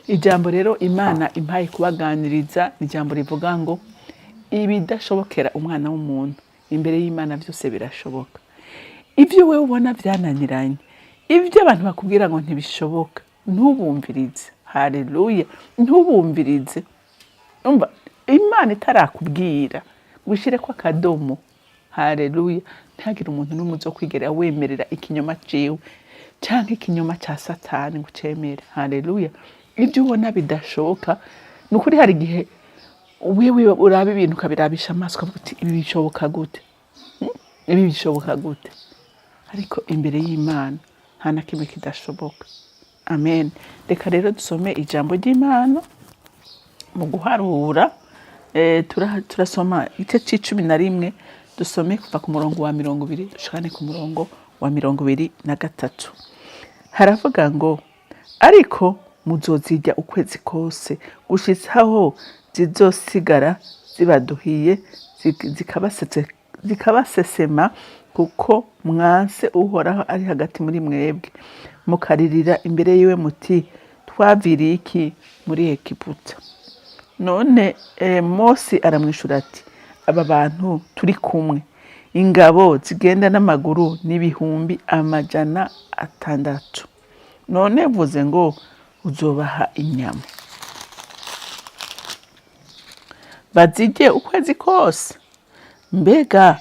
ijambo rero Imana impaye kubaganiriza ni ijambo rivuga ngo ibidashobokera umwana w'umuntu imbere y'Imana byose birashoboka. Ibyo wewe ubona byananiranye, ibyo abantu bakubwira ngo ntibishoboka, ntubumvirize. Haleluya, ntubumvirize. Umva, Imana itarakubwira gushire kwa kadomo. Haleluya, ntagire umuntu n'umwe zo kwigera wemerera ikinyoma ciwe canke ikinyoma ca Satani ngo cemere. Haleluya, ibyo ubona bidashoboka nukuri hari gihe wewe uraba ibintu ukabirabisha amaso ukavuga uti ibi bishoboka gute? Ibi bishoboka gute? Ariko imbere y'Imana nta na kimwe kidashoboka. Amen. Reka rero dusome ijambo ry'Imana mu guharura. Turasoma igice c'11 dusome kuva ku murongo wa 20 dushikane ku murongo wa 23. Haravuga ngo ariko muzozirya ukwezi kose gushitsaho zizosigara zibaduhiye zikabasesema kuko mwanse uhoraho ari hagati muri mwebwe mukaririra imbere yiwe muti twaviriye iki muri Egiputa. None Mose aramwishura ati aba bantu turi kumwe ingabo zigenda n'amaguru n'ibihumbi 600. None vuze ngo uzobaha inyama bazirye ukwezi kose? Mbega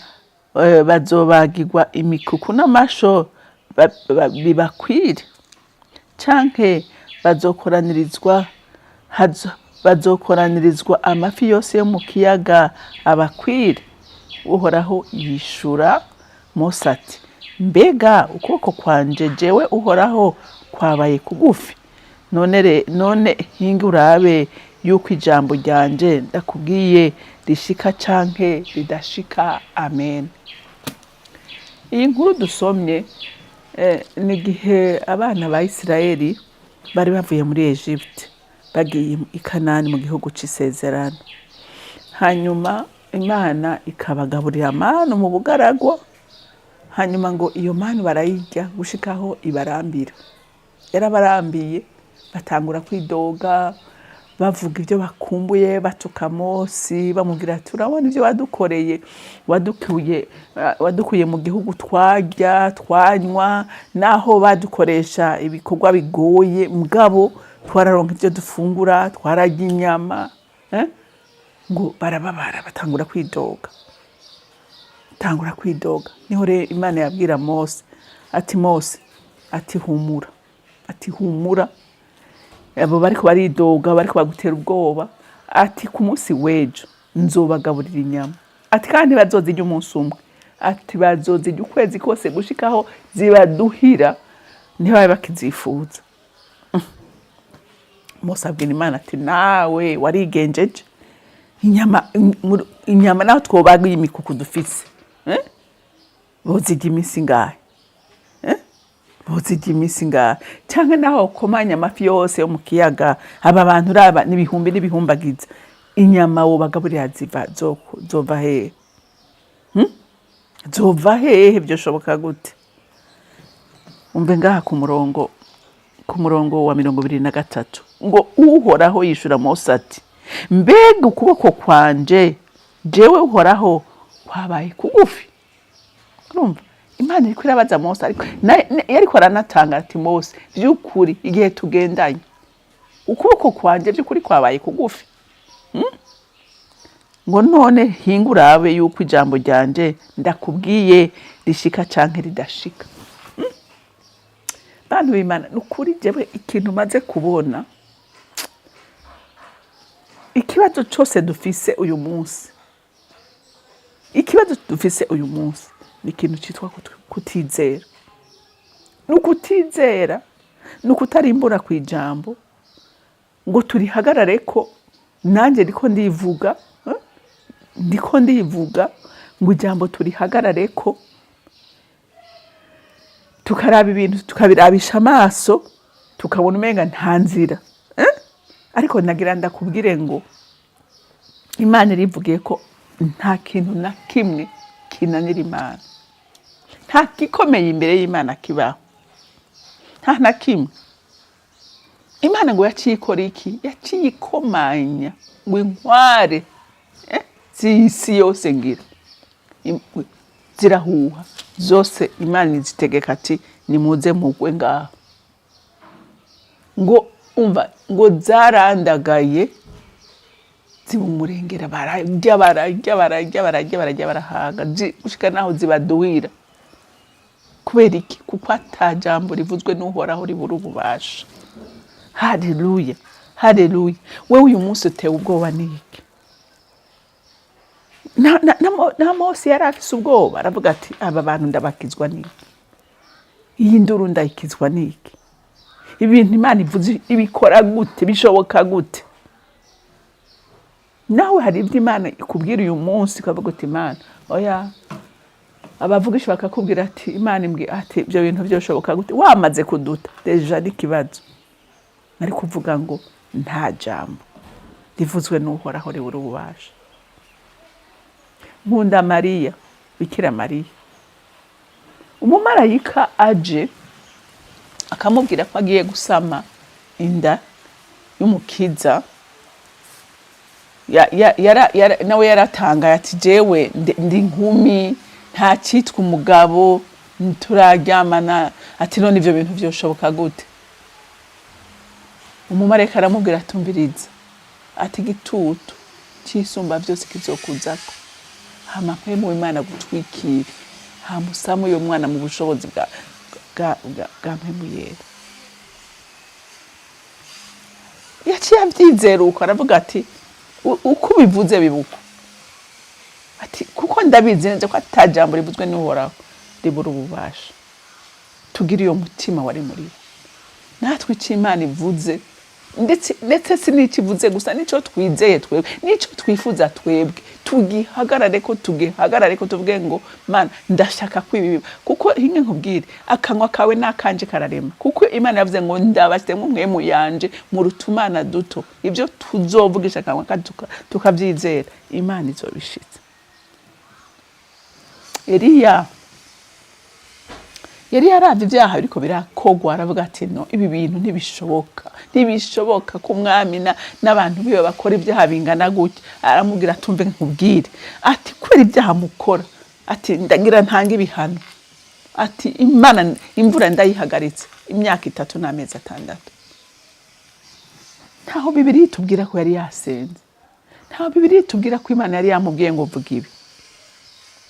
bazobagirwa imikuku n'amasho bibakwire? Canke bazokoranirizwa amafi yose yo mu kiyaga abakwire? Uhoraho yishura Mose ati mbega ukuboko kwanje jewe Uhoraho kwabaye kugufi? None hinga urabe yuko ijambo ryanje ndakubwiye rishika canke ridashika. Amen. Iyi nkuru dusomye ni gihe abana ba Isirayeli bari bavuye muri Egypte bagiye i Kanani mu gihugu c'isezerano. Hanyuma Imana ikabagaburira manu mu bugaragwa. Hanyuma ngo iyo manu barayirya gushikaho ibarambira. Yarabarambiye batangura kwidoga bavuga ibyo bakumbuye batuka Mose bamubwira ati urabona ibyo wadukoreye, wadukuye mu gihugu twarya twanywa naho badukoresha ibikorwa bigoye mugabo twararonka ibyo dufungura twararya inyama. Ngo barababara batangura kwidoga. Niho rero Imana yabwira Mose ati Mose ati humura, ati humura abo bariko baridoga bariko bagutera ubwoba ati ku munsi wejo nzobagaburira inyama ati kandi bazozirya umunsi umwe ati bazozirya ukwezi kose gushikaho zibaduhira ntibabe bakizifuza. Mose abwira Imana ati nawe warigenjeje inyama naho twobaga imikuku dufise bozirya iminsi ngahe? Bozirya iminsi ngahe? Canke naho ukomanya amafi yose yo mu kiyaga aba bantu uraba n'ibihumbi n'ibihumbagiza inyama wobagaburira zova hehe? Zova hehe? Byoshoboka gute? Umve ngaha ku murongo wa 23 ngo Uhoraho yishura Mose ati mbega ukuboko kwanje jewe Uhoraho kwabaye kugufi? Urumva Imana iriko irabaza Mose ariko yariko aranatanga ati Mose by'ukuri igihe tugendanye ukuboko kwanje by'ukuri kwabaye kugufi? Ngo none hinga urabe yuko ijambo ryanje ndakubwiye rishika canke ridashika. Bantu b'Imana nukuri jewe ikintu maze kubona ikibazo cyose dufise uyu munsi ni ikintu cyitwa kutizera. Nukutizera nukutarimbura ku ijambo ngo turihagarare ko nanjye ndiko ndivuga ngo ijambo turihagarare ko tukaraba ibintu tukabirabisha amaso tukabona umenga nta nzira. Ariko nagira ndakubwire ngo Imana irivugiye ko nta kintu na kimwe kinanira Imana. Nta gikomeye imbere y'Imana kibaho. Nta na kimwe. Imana ngo yaciye ikora iki? Yaciye ikomanya ngo inkware z'isi yose ngira zirahuha zose. Imana izitegeka ati nimuze mugwe ngaho. Ngo umva, ngo zarandagaye zibumurengera, bararya barahaga gushika naho zibaduhira. Kubera iki? Kuko atajambo rivuzwe n'uhoraho ribura ububasha. Haleluya, haleluya. Wewe uyu munsi utewe ubwoba n'iki? Na Mose yari afise ubwoba, aravuga ati aba bantu ndabakizwa n'iki? Iyi nduru ndayikizwa n'iki? Ibintu Imana ivuze ibikora gute? Bishoboka gute? Nawe hari ibyo Imana ikubwira uyu munsi ukavuga uti Imana oya. Abavugisha bakakubwira ati Imana imbwira ati ibyo bintu byoshoboka gute? Wamaze kuduta deja n'ikibazo. Nari kuvuga ngo nta jambo rivuzwe n'uhoraho ribura ububasha. Nkunda Mariya, Bikira Mariya. Umumarayika aje akamubwira ko agiye gusama inda y'umukiza. Nawe yaratangaye ati jewe ndi nkumi, nta cyitwa umugabo, turaryamana, ati none ibyo bintu byoshoboka gute? Umumarayika aramubwira atumviriza, ati igitutu cy'isumba byose kizokuzako, hama mpemu Imana gutwikira, hamusamu uyo mwana mu bushobozi bwa mpemu yera. Yaciye abyizeruka, aravuga ati uko bivuze bibuko, ati kuko ndabizi neza ko atajambo rivuzwe n'uhoraho ribura ububasha. Tugira iyo mutima wari muri bo. Natwe icyo Imana ivuze, ndetse si n'ikivuze gusa, nico twizeye twebwe, nico twifuza twebwe, tugihagarare ko tuvuge ngo Mana ndashaka kwibiba. Kuko hinge nkubwire, akanwa kawe nakanje kararema. Kuko Imana yavuze ngo ndabashite mwemu yanje mu rutumana duto. Ibyo tuzovugisha akanwa tukabyizera, Imana izobishitse. Eliya yari yaravye ibyaha biriko birakogwa, aravuga ati no, ibi bintu ntibishoboka ku mwami n'abantu biwe bakora ibyaha bingana gutya. Aramubwira atumve nkubwire, ati kubera ibyaha mukora, ati ndagira ntanga ibihano, ati Imana imvura ndayihagaritse imyaka 3 n'amezi 6. Ntaho Bibiliya itubwira ko yari yasenze, ntaho Bibiliya itubwira ko Imana yari yamubwiye ngo vuga ibi.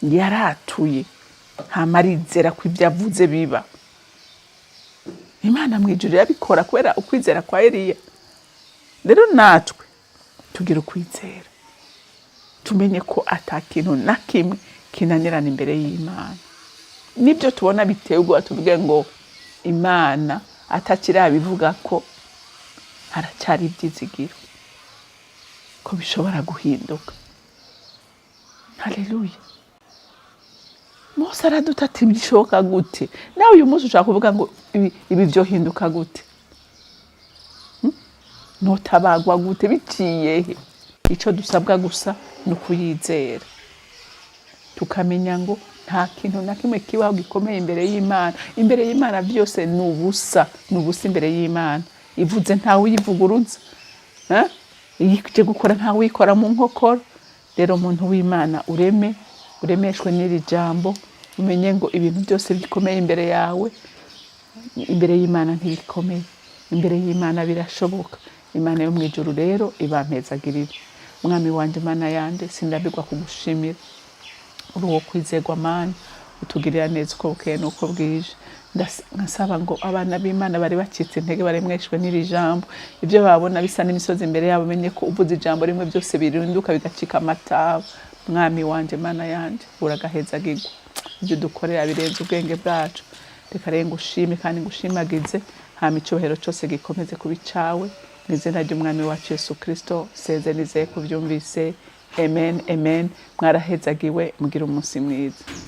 Yaratuye hamarizera ko ibyo avuze biba. Imana mwijuru yabikora kubera ukwizera kwa Eliya. Rero natwe tugira ukwizera, tumenye ko atakintu na kimwe kinanirana imbere y'Imana. Nibyo tubona biteye ubwoba, tuvuge ngo Imana atakira bivuga ko haracyari ibyizigiro ko bishobora guhinduka. Haleluya. Mose araduta ati bishoboka gute? Nawe uyu munsi ushaka kuvuga ngo ibi byo hinduka gute? Notabagwa gute? Biciye he? Ico dusabwa gusa no kuyizera, tukamenya ngo nta kintu na kimwe kibaho gikomeye imbere y'Imana. Imbere y'Imana byose nubusa imbere y'Imana. Ivuze ntawe uyivuguruza, ije gukora ntawe uyikora mu nkokora. Rero umuntu w'Imana uremeshwe n'iri jambo, umenye ngo ibintu byose bikomeye imbere yawe, imbere y'Imana ntibikomeye, imbere y'Imana birashoboka. Imana yo mwijuru rero ibampezagirira. Mwami wanje, Mana yanje, sindabirwa kugushimira. Uri uwo kwizerwa Mana, utugirira neza uko bukeye n'uko bwije. Nkasaba ngo abana b'Imana bari bacitse intege baremweshwe n'iri jambo, ibyo babona bisa n'imisozi imbere yabo, menye ko uvuze ijambo rimwe byose birinduka bigacika amataba. Mwami wanje, Mana yanje, uragahezagirwa. Ibyo dukorera birenze ubwenge bwacu. Reka rero ngushime kandi ngushimagize, hama icyubahiro cyose gikomeze kuba icawe. Mu izina ry'Umwami wacu Yesu Kristo senze nizeye kubyumvise. Amen, amen. Mwarahezagiwe, mugira umunsi mwiza.